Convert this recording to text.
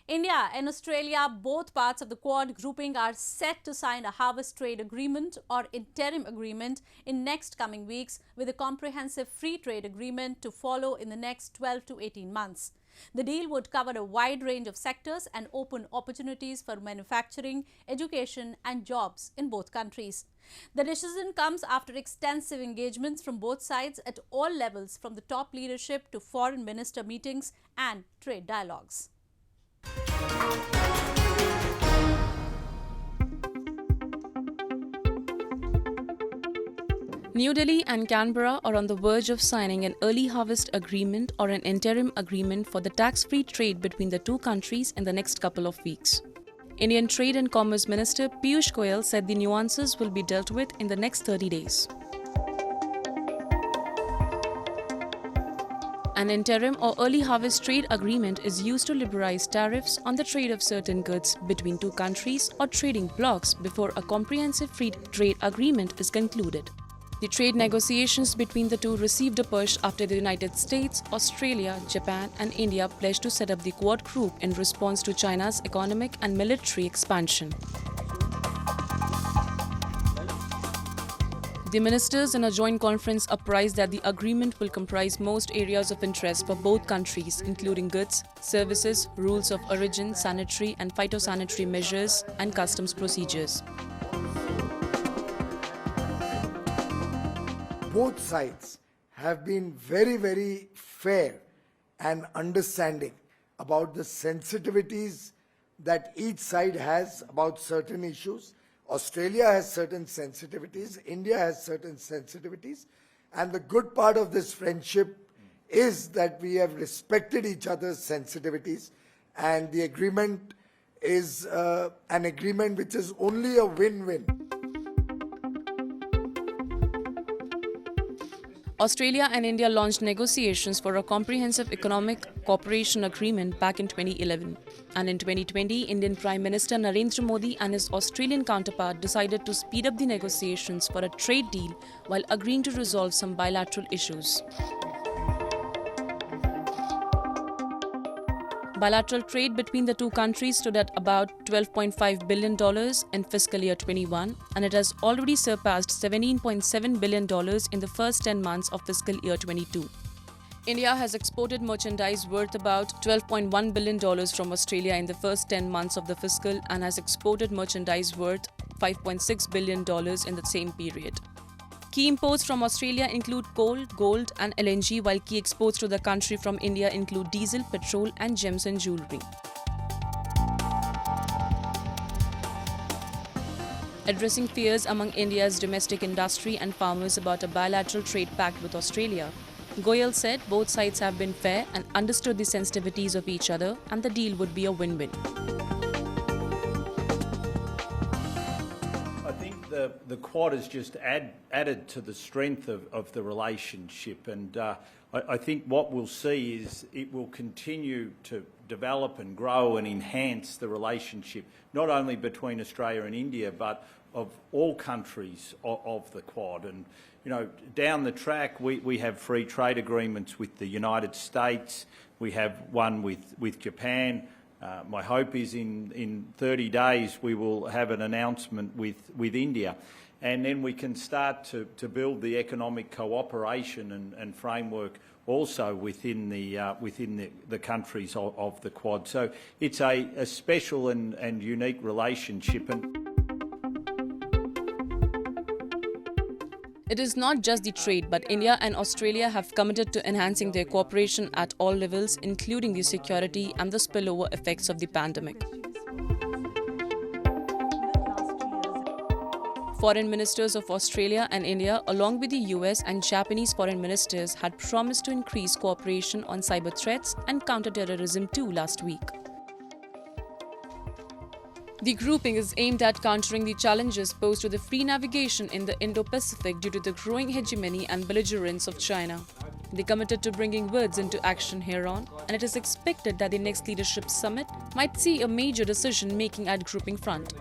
India and Australia, both parts of the Quad grouping, are set to sign a harvest trade agreement or interim agreement in next coming weeks, with a comprehensive free trade agreement to follow in the next 12 to 18 months. The deal would cover a wide range of sectors and open opportunities for manufacturing, education and jobs in both countries. The decision comes after extensive engagements from both sides at all levels, from the top leadership to foreign minister meetings and trade dialogues. New Delhi and Canberra are on the verge of signing an early harvest agreement or an interim agreement for the tax-free trade between the two countries in the next couple of weeks. Indian Trade and Commerce Minister Piyush Goyal said the nuances will be dealt with in the next 30 days. An interim or early harvest trade agreement is used to liberalize tariffs on the trade of certain goods between two countries or trading blocs before a comprehensive free trade agreement is concluded. The trade negotiations between the two received a push after the United States, Australia, Japan and India pledged to set up the Quad group in response to China's economic and military expansion. The ministers in a joint conference apprised that the agreement will comprise most areas of interest for both countries, including goods, services, rules of origin, sanitary and phytosanitary measures and customs procedures. Both sides have been very fair and understanding about the sensitivities that each side has about certain issues. Australia has certain sensitivities, India has certain sensitivities, and the good part of this friendship is that we have respected each other's sensitivities, and the agreement is an agreement which is only a win-win. Australia and India launched negotiations for a comprehensive economic cooperation agreement back in 2011. And in 2020, Indian Prime Minister Narendra Modi and his Australian counterpart decided to speed up the negotiations for a trade deal while agreeing to resolve some bilateral issues. Bilateral trade between the two countries stood at about $12.5 billion in fiscal year 21, and it has already surpassed $17.7 billion in the first 10 months of fiscal year 22. India has exported merchandise worth about $12.1 billion from Australia in the first 10 months of the fiscal and has exported merchandise worth $5.6 billion in the same period. Key imports from Australia include coal, gold and LNG, while key exports to the country from India include diesel, petrol and gems and jewellery. Addressing fears among India's domestic industry and farmers about a bilateral trade pact with Australia, Goyal said both sides have been fair and understood the sensitivities of each other and the deal would be a win-win. The Quad has just added to the strength of the relationship, and I think what we'll see is it will continue to develop and grow and enhance the relationship, not only between Australia and India, but of all countries of the Quad. And, you know, down the track, we have free trade agreements with the United States, we have one with Japan. My hope is in 30 days we will have an announcement with India, and then we can start to build the economic cooperation and framework also within the countries of the Quad. So it's a special and unique relationship. It is not just the trade, but India and Australia have committed to enhancing their cooperation at all levels, including the security and the spillover effects of the pandemic. Foreign ministers of Australia and India, along with the US and Japanese foreign ministers, had promised to increase cooperation on cyber threats and counter-terrorism too last week. The grouping is aimed at countering the challenges posed to the free navigation in the Indo-Pacific due to the growing hegemony and belligerence of China. They committed to bringing words into action hereon, and it is expected that the next leadership summit might see a major decision-making at grouping front.